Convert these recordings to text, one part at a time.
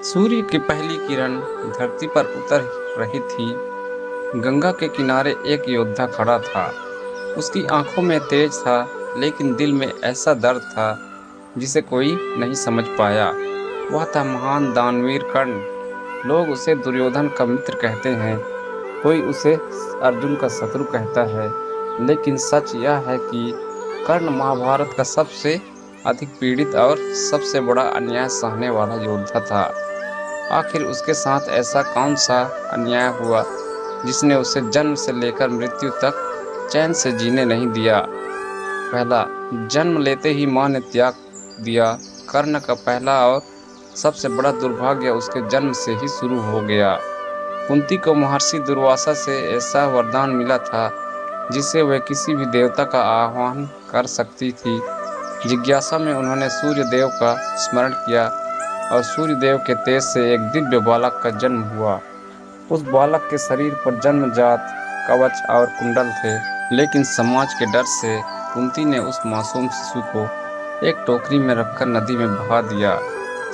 सूर्य की पहली किरण धरती पर उतर रही थी। गंगा के किनारे एक योद्धा खड़ा था। उसकी आंखों में तेज था, लेकिन दिल में ऐसा दर्द था जिसे कोई नहीं समझ पाया। वह था महान दानवीर कर्ण। लोग उसे दुर्योधन का मित्र कहते हैं, कोई उसे अर्जुन का शत्रु कहता है, लेकिन सच यह है कि कर्ण महाभारत का सबसे अधिक पीड़ित और सबसे बड़ा अन्याय सहने वाला योद्धा था। आखिर उसके साथ ऐसा कौन सा अन्याय हुआ जिसने उसे जन्म से लेकर मृत्यु तक चैन से जीने नहीं दिया। पहला, जन्म लेते ही माँ ने त्याग दिया। कर्ण का पहला और सबसे बड़ा दुर्भाग्य उसके जन्म से ही शुरू हो गया। कुंती को महर्षि दुर्वासा से ऐसा वरदान मिला था जिससे वह किसी भी देवता का आह्वान कर सकती थी। जिज्ञासा में उन्होंने सूर्य देव का स्मरण किया और सूर्य देव के तेज से एक दिव्य बालक का जन्म हुआ। उस बालक के शरीर पर जन्मजात कवच और कुंडल थे, लेकिन समाज के डर से कुंती ने उस मासूम शिशु को एक टोकरी में रखकर नदी में बहा दिया।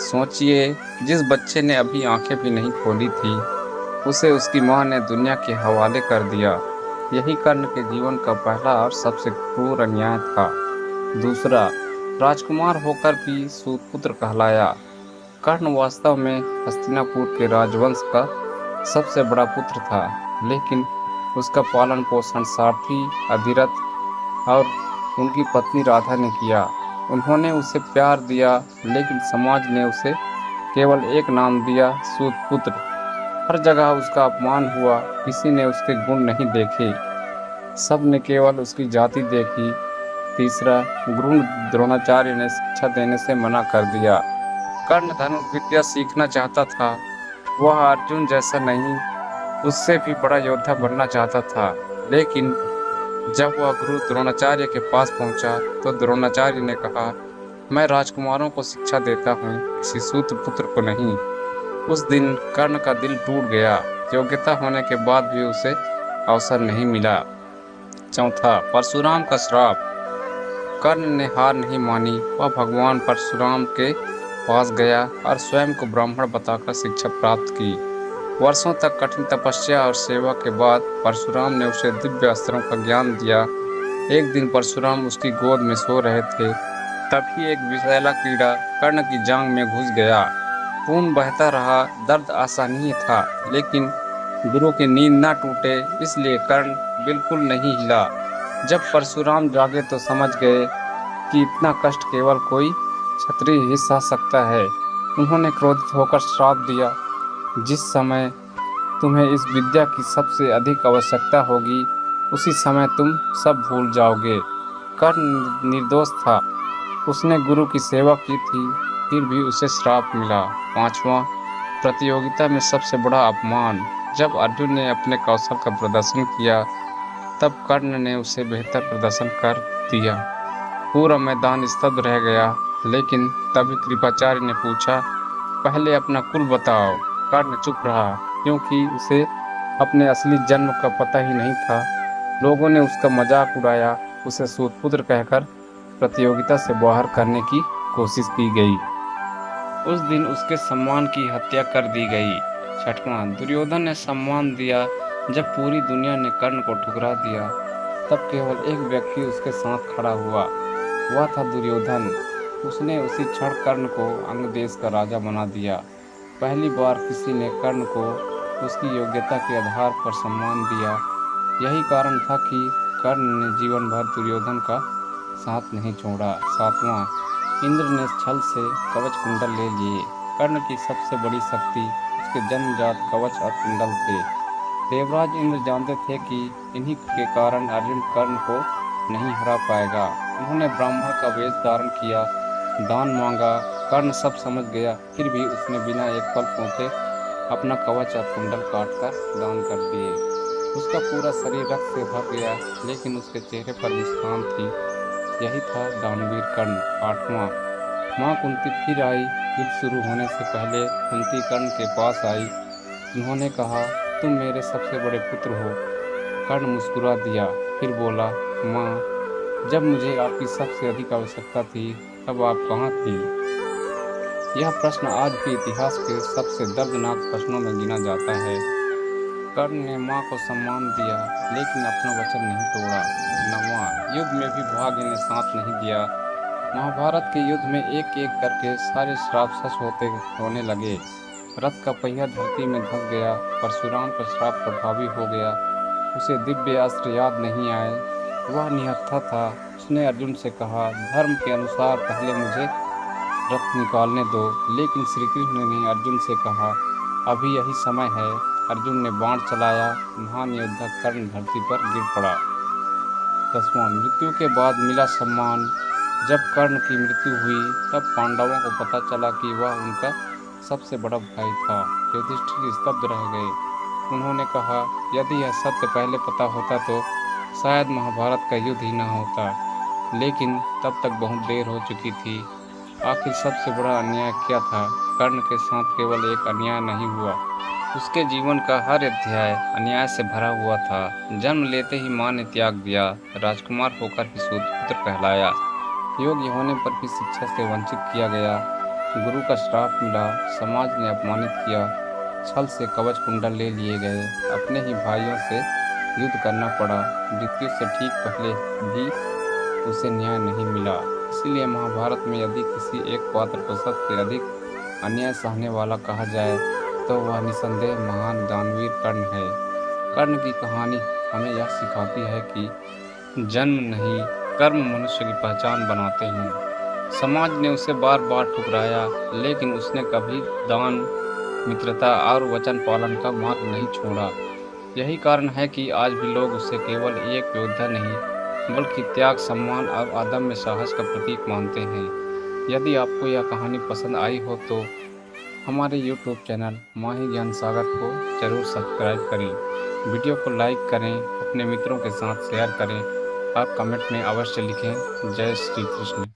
सोचिए, जिस बच्चे ने अभी आंखें भी नहीं खोली थी, उसे उसकी मां ने दुनिया के हवाले कर दिया। यही कर्ण के जीवन का पहला और सबसे क्रूर अन्याय था। दूसरा, राजकुमार होकर भी सूतपुत्र कहलाया। कर्ण वास्तव में हस्तिनापुर के राजवंश का सबसे बड़ा पुत्र था, लेकिन उसका पालन पोषण सारथी अधिरथ और उनकी पत्नी राधा ने किया। उन्होंने उसे प्यार दिया, लेकिन समाज ने उसे केवल एक नाम दिया, सूतपुत्र। हर जगह उसका अपमान हुआ, किसी ने उसके गुण नहीं देखे, सब ने केवल उसकी जाति देखी। तीसरा, गुरु द्रोणाचार्य ने शिक्षा देने से मना कर दिया। कर्ण धनुर्विद्या सीखना चाहता था। वह अर्जुन जैसा नहीं, उससे भी बड़ा योद्धा बनना चाहता था, लेकिन जब वह गुरु द्रोणाचार्य के पास पहुंचा तो द्रोणाचार्य ने कहा, मैं राजकुमारों को शिक्षा देता हूँ, किसी सूतपुत्र को नहीं। उस दिन कर्ण का दिल टूट गया। योग्यता होने के बाद भी उसे अवसर नहीं मिला। चौथा, परशुराम का श्राप। कर्ण ने हार नहीं मानी। वह भगवान परशुराम के पास गया और स्वयं को ब्राह्मण बताकर शिक्षा प्राप्त की। वर्षों तक कठिन तपस्या और सेवा के बाद परशुराम ने उसे दिव्य अस्त्रों का ज्ञान दिया। एक दिन परशुराम उसकी गोद में सो रहे थे, तभी एक विषैला कीड़ा कर्ण की जांघ में घुस गया। खून बहता रहा। दर्द असहनीय था, लेकिन गुरु की नींद न टूटे, इसलिए कर्ण बिल्कुल नहीं हिला। जब परशुराम जागे तो समझ गए कि इतना कष्ट केवल कोई क्षत्रिय ही सह सकता है। उन्होंने क्रोधित होकर श्राप दिया, जिस समय तुम्हें इस विद्या की सबसे अधिक आवश्यकता होगी, उसी समय तुम सब भूल जाओगे। कर्ण निर्दोष था, उसने गुरु की सेवा की थी, फिर भी उसे श्राप मिला। पांचवा, प्रतियोगिता में सबसे बड़ा अपमान। जब अर्जुन ने अपने कौशल का प्रदर्शन किया, तब कर्ण ने उसे बेहतर प्रदर्शन कर दिया। पूरा मैदान स्तब्ध रह गया, लेकिन तभी कृपाचार्य ने पूछा, पहले अपना कुल बताओ। कर्ण चुप रहा, क्योंकि उसे अपने असली जन्म का पता ही नहीं था। लोगों ने उसका मजाक उड़ाया, उसे सूतपुत्र कहकर प्रतियोगिता से बाहर करने की कोशिश की गई। उस दिन उसके सम्मान की हत्या कर दी गई। छठवां, दुर्योधन ने सम्मान दिया। जब पूरी दुनिया ने कर्ण को ठुकरा दिया, तब केवल एक व्यक्ति उसके साथ खड़ा हुआ, वह था दुर्योधन। उसने उसी क्षण कर्ण को अंग देश का राजा बना दिया। पहली बार किसी ने कर्ण को उसकी योग्यता के आधार पर सम्मान दिया। यही कारण था कि कर्ण ने जीवन भर दुर्योधन का साथ नहीं छोड़ा। सातवां, इंद्र ने छल से कवच कुंडल ले लिए। कर्ण की सबसे बड़ी शक्ति उसके जन्मजात कवच और कुंडल थे। देवराज इंद्र जानते थे कि इन्हीं के कारण अर्जुन कर्ण को नहीं हरा पाएगा। उन्होंने ब्राह्मण का वेश धारण किया, दान मांगा। कर्ण सब समझ गया, फिर भी उसने बिना एक पल सोचे अपना कवच और कुंडल काटकर दान कर दिए। उसका पूरा शरीर रक्त से भर गया, लेकिन उसके चेहरे पर मुस्कान थी। यही था दानवीर कर्ण। आठवां, माँ कुंती फिर आई। युद्ध शुरू होने से पहले कुंती कर्ण के पास आई। उन्होंने कहा, तुम मेरे सबसे बड़े पुत्र हो। कर्ण मुस्कुरा दिया, फिर बोला, माँ, जब मुझे आपकी सबसे अधिक आवश्यकता थी, तब आप कहाँ थी? यह प्रश्न आज भी इतिहास के सबसे दर्दनाक प्रश्नों में गिना जाता है। कर्ण ने मां को सम्मान दिया, लेकिन अपना वचन नहीं तोड़ा। 9वां, युद्ध में भी भाग्य ने साथ नहीं दिया। महाभारत के युद्ध में एक एक करके सारे श्राप सच होने लगे। रथ का पहिया धरती में धंस गया। परशुराम का श्राप प्रभावी हो गया। उसे दिव्य अस्त्र याद नहीं आए। वह निहत्था था। उसने अर्जुन से कहा, धर्म के अनुसार पहले मुझे रथ निकालने दो। लेकिन श्री कृष्ण ने अर्जुन से कहा, अभी यही समय है। अर्जुन ने बाण चलाया। महान योद्धा कर्ण धरती पर गिर पड़ा। 10वां, मृत्यु के बाद मिला सम्मान। जब कर्ण की मृत्यु हुई तब पांडवों को पता चला कि वह उनका सबसे बड़ा भाई था। युधिष्ठिर स्तब्ध रह गए। उन्होंने कहा, यदि यह सत्य पहले पता होता तो शायद महाभारत का युद्ध ही न होता। लेकिन तब तक बहुत देर हो चुकी थी। आखिर सबसे बड़ा अन्याय क्या था? कर्ण के साथ केवल एक अन्याय नहीं हुआ, उसके जीवन का हर अध्याय अन्याय से भरा हुआ था। जन्म लेते ही मां ने त्याग दिया। राजकुमार होकर भी शूद्रपुत्र कहलाया। योग्य होने पर भी शिक्षा से वंचित किया गया। गुरु का श्राप मिला। समाज ने अपमानित किया। छल से कवच कुंडल ले लिए गए। अपने ही भाइयों से युद्ध करना पड़ा। मृत्यु से ठीक पहले भी उसे न्याय नहीं मिला। इसीलिए महाभारत में यदि किसी एक पात्र को सबसे अधिक अन्याय सहने वाला कहा जाए तो वह निसंदेह महान दानवीर कर्ण है। कर्ण की कहानी हमें यह सिखाती है कि जन्म नहीं, कर्म मनुष्य की पहचान बनाते हैं। समाज ने उसे बार बार ठुकराया, लेकिन उसने कभी दान, मित्रता और वचन पालन का मार्ग नहीं छोड़ा। यही कारण है कि आज भी लोग उसे केवल एक योद्धा नहीं, बल्कि त्याग, सम्मान और अदम्य साहस का प्रतीक मानते हैं। यदि आपको यह कहानी पसंद आई हो तो हमारे YouTube चैनल माही ज्ञान सागर को जरूर सब्सक्राइब करें। वीडियो को लाइक करें, अपने मित्रों के साथ शेयर करें और कमेंट में अवश्य लिखें। जय श्री कृष्ण।